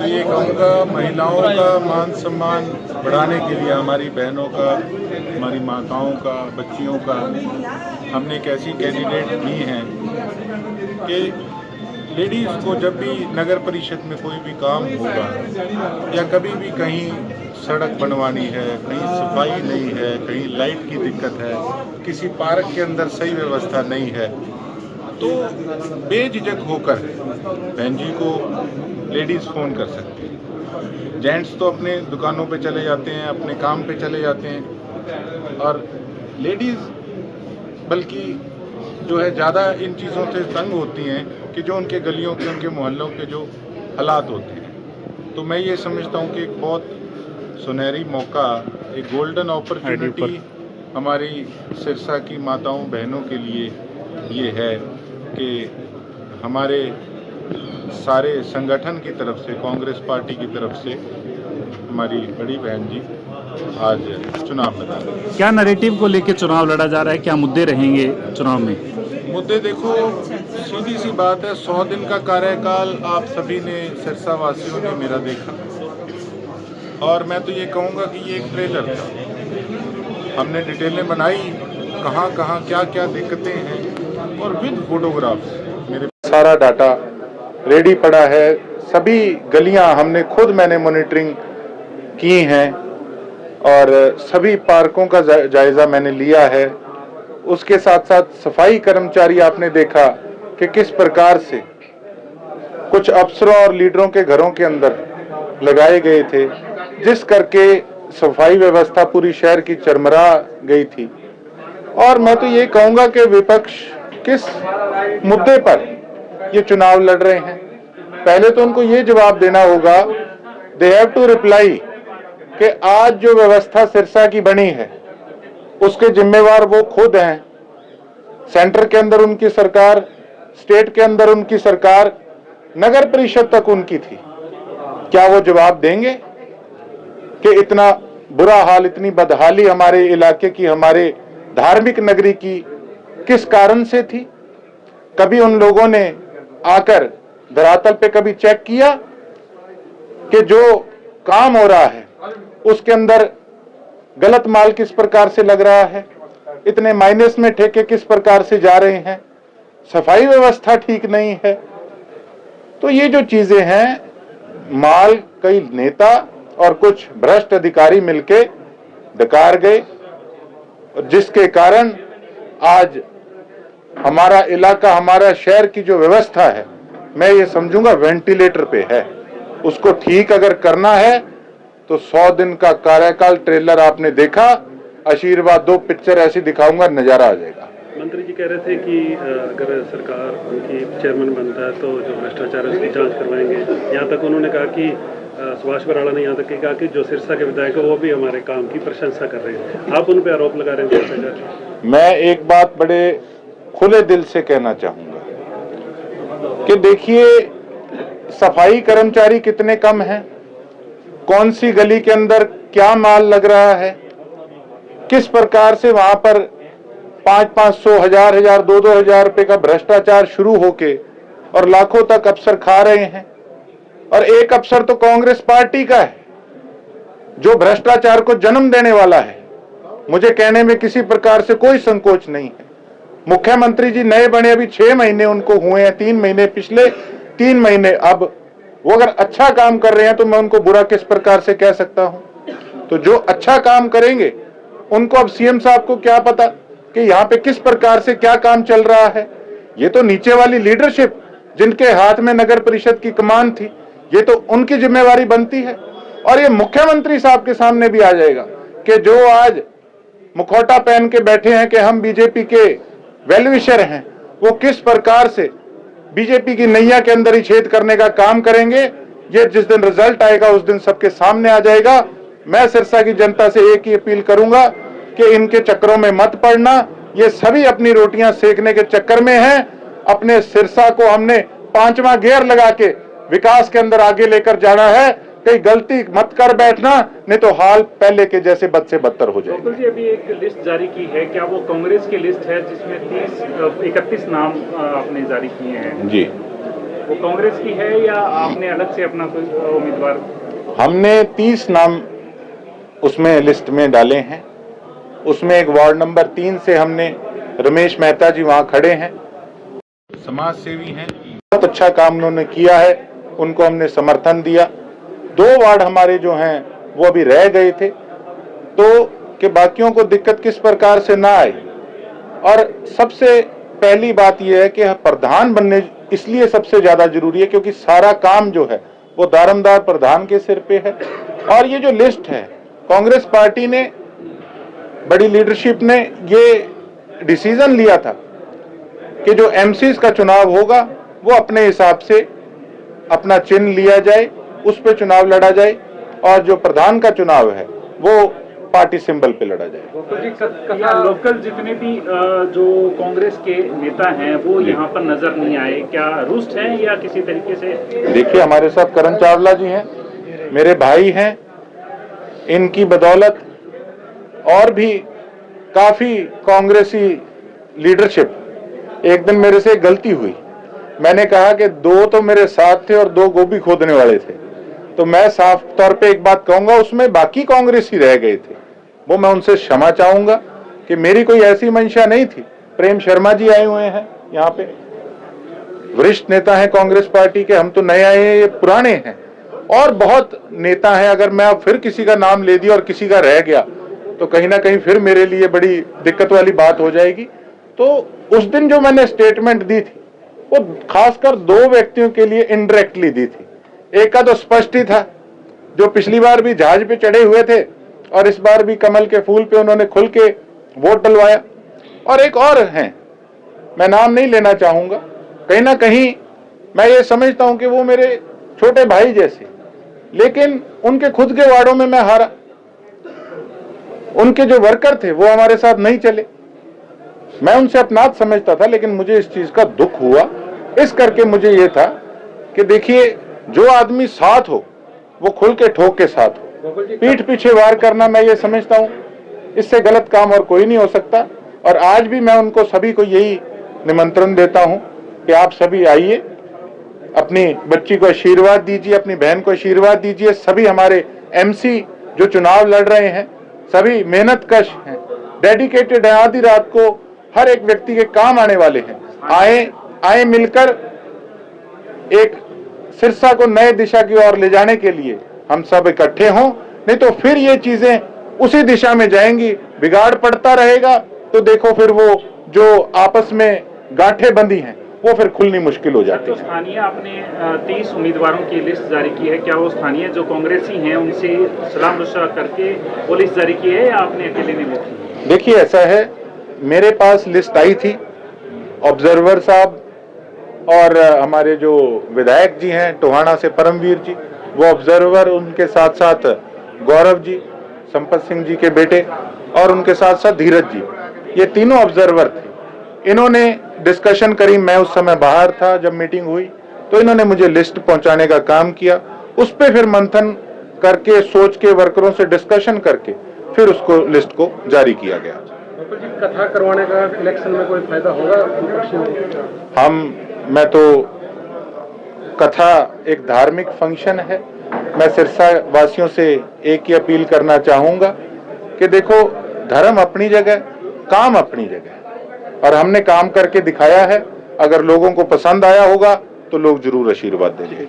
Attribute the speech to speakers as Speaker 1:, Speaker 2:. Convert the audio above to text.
Speaker 1: तो ये कहूँगा, महिलाओं का मान सम्मान बढ़ाने के लिए, हमारी बहनों का, हमारी माताओं का, बच्चियों का, हमने एक ऐसी कैंडिडेट दी हैं कि लेडीज़ को जब भी नगर परिषद में कोई भी काम होगा या कभी भी कहीं सड़क बनवानी है, कहीं सफाई नहीं है, कहीं लाइट की दिक्कत है, किसी पार्क के अंदर सही व्यवस्था नहीं है, तो बेझिझक होकर बहन जी को लेडीज़ फ़ोन कर सकती हैं। जेंट्स तो अपने दुकानों पे चले जाते हैं, अपने काम पे चले जाते हैं, और लेडीज़ बल्कि जो है ज़्यादा इन चीज़ों से तंग होती हैं कि जो उनके गलियों के, उनके मोहल्लों के जो हालात होते हैं। तो मैं ये समझता हूँ कि एक बहुत सुनहरी मौका, एक गोल्डन अपॉर्चुनिटी हमारी सिरसा की माताओं बहनों के लिए ये है कि हमारे सारे संगठन की तरफ से, कांग्रेस पार्टी की तरफ से हमारी बड़ी बहन जी आज चुनाव मैदान में।
Speaker 2: क्या नैरेटिव को लेकर चुनाव लड़ा जा रहा है, क्या मुद्दे रहेंगे चुनाव में?
Speaker 1: मुद्दे देखो, सीधी सी बात है, 100 दिन का कार्यकाल आप सभी ने, सिरसा वासियों ने मेरा देखा, और मैं तो ये कहूँगा कि ये एक ट्रेलर था। हमने डिटेलें बनाई, कहाँ कहाँ क्या क्या दिक्कतें हैं, और विद फोटोग्राफ्स मेरे सारा डाटा रेडी पड़ा है। सभी गलियां मैंने मॉनिटरिंग की हैं, और सभी पार्कों का जायज़ा मैंने लिया है। उसके साथ साथ सफाई कर्मचारी आपने देखा कि किस प्रकार से कुछ अफसरों और लीडरों के घरों के अंदर लगाए गए थे, जिस करके सफाई व्यवस्था पूरी शहर की चरमरा गई थी। और मैं तो ये कहूँगा कि विपक्ष किस मुद्दे पर ये चुनाव लड़ रहे हैं, पहले तो उनको ये जवाब देना होगा, दे हैव टू रिप्लाई, कि आज जो व्यवस्था सिरसा की बनी है उसके जिम्मेवार वो खुद हैं। सेंटर के अंदर उनकी सरकार, स्टेट के अंदर उनकी सरकार, नगर परिषद तक उनकी थी। क्या वो जवाब देंगे कि इतना बुरा हाल, इतनी बदहाली हमारे इलाके की, हमारे धार्मिक नगरी की किस कारण से थी? कभी उन लोगों ने आकर धरातल पे कभी चेक किया कि जो काम हो रहा है उसके अंदर गलत माल किस प्रकार से लग रहा है, इतने माइनस में ठेके किस प्रकार से जा रहे हैं, सफाई व्यवस्था ठीक नहीं है? तो ये जो चीजें हैं, माल कई नेता और कुछ भ्रष्ट अधिकारी मिलके डकार गए, जिसके कारण आज हमारा इलाका, हमारा शहर की जो व्यवस्था है, मैं ये समझूंगा वेंटिलेटर पे है। उसको ठीक अगर करना है तो 100 दिन का कार्यकाल ट्रेलर आपने देखा, आशीर्वाद 2 पिक्चर ऐसी दिखाऊंगा, नजारा आ जाएगा।
Speaker 3: मंत्री जी कह रहे थे कि अगर सरकार उनकी चेयरमैन बनता है तो जो भ्रष्टाचार है उसकी जांच करवाएंगे। यहाँ तक उन्होंने कहा कि सुभाष बराड़ा ने यहाँ तक कहा कि जो सिरसा के विधायक है वो भी हमारे काम की प्रशंसा कर रहे हैं। आप उन पर आरोप लगा रहे हैं भ्रष्टाचार। मैं
Speaker 1: एक बात बड़े खुले दिल से कहना चाहूंगा कि देखिए, सफाई कर्मचारी कितने कम हैं, कौन सी गली के अंदर क्या माल लग रहा है, किस प्रकार से वहां पर 500-500, 1000-1000, 2-2000 रुपए का भ्रष्टाचार शुरू होके और लाखों तक अफसर खा रहे हैं। और एक अफसर तो कांग्रेस पार्टी का है जो भ्रष्टाचार को जन्म देने वाला है। मुझे कहने में किसी प्रकार से कोई संकोच नहीं है। मुख्यमंत्री जी नए बने, अभी 6 महीने उनको हुए हैं, 3 महीने पिछले, 3 महीने अब। वो अगर अच्छा काम कर रहे हैं तो मैं उनको बुरा किस प्रकार से कह सकता हूं? तो जो अच्छा काम करेंगे उनको, अब सीएम साहब को क्या पता कि यहाँ पे किस प्रकार से क्या काम चल रहा है। ये तो नीचे वाली लीडरशिप जिनके हाथ में नगर परिषद की कमान थी, ये तो उनकी जिम्मेवारी बनती है। और ये मुख्यमंत्री साहब के सामने भी आ जाएगा कि जो आज मुखौटा पहन के बैठे हैं कि हम बीजेपी के वेलविशर हैं, वो किस प्रकार से बीजेपी की नैया के अंदर ही छेद करने का काम करेंगे। ये जिस दिन रिजल्ट आएगा उस दिन सबके सामने आ जाएगा। मैं सिरसा की जनता से एक ही अपील करूंगा कि इनके चक्करों में मत पड़ना। ये सभी अपनी रोटियां सेकने के चक्कर में हैं। अपने सिरसा को हमने 5वां गियर लगा के विकास के अंदर आगे लेकर जाना है। कहीं गलती मत कर बैठना, नहीं तो हाल पहले के जैसे बद से बदतर हो जाएगा।
Speaker 3: डॉक्टर जी, अभी एक लिस्ट जारी की है, क्या वो कांग्रेस की लिस्ट है जिसमें 31 नाम आपने जारी किए हैं?
Speaker 1: जी,
Speaker 2: वो कांग्रेस की है या आपने अलग से अपना कोई उम्मीदवार?
Speaker 1: हमने 30 नाम उसमें लिस्ट में डाले हैं। उसमें एक वार्ड नंबर 3 से हमने रमेश मेहता जी वहां खड़े हैं, समाज सेवी हैं, बहुत अच्छा काम उन्होंने किया है, उनको हमने समर्थन दिया। 2 वार्ड हमारे जो हैं वो अभी रह गए थे, तो कि बाकियों को दिक्कत किस प्रकार से ना आए। और सबसे पहली बात यह है कि प्रधान बनने इसलिए सबसे ज्यादा जरूरी है क्योंकि सारा काम जो है वो दारोमदार प्रधान के सिर पे है। और ये जो लिस्ट है, कांग्रेस पार्टी ने, बड़ी लीडरशिप ने ये डिसीजन लिया था कि जो एमसीज का चुनाव होगा वो अपने हिसाब से अपना चिन्ह लिया जाए, उस पे चुनाव लड़ा जाए, और जो प्रधान का चुनाव है वो पार्टी सिंबल पे लड़ा जाए।
Speaker 2: गोकुल जी, लोकल जितने भी जो कांग्रेस के नेता हैं वो यहाँ पर नजर नहीं आए, क्या रुष्ट हैं या किसी तरीके से?
Speaker 1: देखिए, हमारे साथ करण चावला जी हैं, मेरे भाई हैं, इनकी बदौलत और भी काफी कांग्रेसी लीडरशिप। एक दिन मेरे से गलती हुई, मैंने कहा कि 2 तो मेरे साथ थे और 2 गोभी खोदने वाले थे, तो मैं साफ तौर पे एक बात कहूंगा, उसमें बाकी कांग्रेसी रह गए थे। वो मैं उनसे क्षमा चाहूंगा कि मेरी कोई ऐसी मंशा नहीं थी। प्रेम शर्मा जी आए हुए हैं यहाँ पे, वरिष्ठ नेता हैं कांग्रेस पार्टी के, हम तो नए आए हैं, ये पुराने हैं, और बहुत नेता हैं। अगर मैं अब फिर किसी का नाम ले दिया और किसी का रह गया तो कहीं ना कहीं फिर मेरे लिए बड़ी दिक्कत वाली बात हो जाएगी। तो उस दिन जो मैंने स्टेटमेंट दी थी वो खासकर 2 व्यक्तियों के लिए इनडायरेक्टली दी थी। एक का तो स्पष्ट ही था, जो पिछली बार भी जहाज पे चढ़े हुए थे और इस बार भी कमल के फूल पे उन्होंने खुल के वोट डलवाया, और एक और हैं, मैं नाम नहीं लेना चाहूंगा, कहीं ना कहीं मैं ये समझता हूं कि वो मेरे छोटे भाई जैसे, लेकिन उनके खुद के वार्डों में मैं हारा। उनके जो वर्कर थे वो हमारे साथ नहीं चले। मैं उनसे अपनात समझता था, लेकिन मुझे इस चीज का दुख हुआ। इस करके मुझे ये था कि देखिए, जो आदमी साथ हो वो खुल के ठोक के साथ हो। पीठ पीछे वार करना, मैं ये समझता हूं इससे गलत काम और कोई नहीं हो सकता। और आज भी मैं उनको सभी को यही निमंत्रण देता हूं कि आप सभी आइए, अपनी बच्ची को आशीर्वाद दीजिए, अपनी बहन को आशीर्वाद दीजिए। सभी हमारे एमसी जो चुनाव लड़ रहे हैं सभी मेहनत कश हैं, डेडिकेटेड हैं, आधी रात को हर एक व्यक्ति के काम आने वाले हैं। आए मिलकर एक सिरसा को नए दिशा की ओर ले जाने के लिए हम सब इकट्ठे हों, नहीं तो फिर ये चीजें उसी दिशा में जाएंगी, बिगाड़ पड़ता रहेगा। तो देखो फिर वो जो आपस में गांठें बंधी हैं वो फिर खुलनी मुश्किल हो जाती है।
Speaker 2: तो स्थानीय आपने 30 उम्मीदवारों की लिस्ट जारी की है, क्या वो स्थानीय जो कांग्रेसी हैं उनसे सलाह मशवरा करके वो लिस्ट जारी की है या आपने अकेले ने लिखी?
Speaker 1: देखिए, ऐसा है, मेरे पास लिस्ट आई थी, ऑब्जर्वर साहब और हमारे जो विधायक जी हैं टोहाना से परमवीर जी, वो ऑब्जर्वर, उनके साथ साथ गौरव जी, संपत सिंह जी के बेटे, और उनके साथ साथ धीरज जी, ये तीनों ऑब्जर्वर थे। इन्होंने डिस्कशन करी, मैं उस समय बाहर था जब मीटिंग हुई, तो इन्होंने मुझे लिस्ट पहुंचाने का काम किया। उस पर फिर मंथन करके, सोच के, वर्करों से डिस्कशन करके फिर उसको लिस्ट को जारी किया गया।
Speaker 3: कथा करवाने का इलेक्शन में कोई फायदा होगा?
Speaker 1: मैं तो, कथा एक धार्मिक फंक्शन है। मैं सिरसा वासियों से एक ही अपील करना चाहूंगा कि देखो, धर्म अपनी जगह, काम अपनी जगह, और हमने काम करके दिखाया है। अगर लोगों को पसंद आया होगा तो लोग जरूर आशीर्वाद देंगे।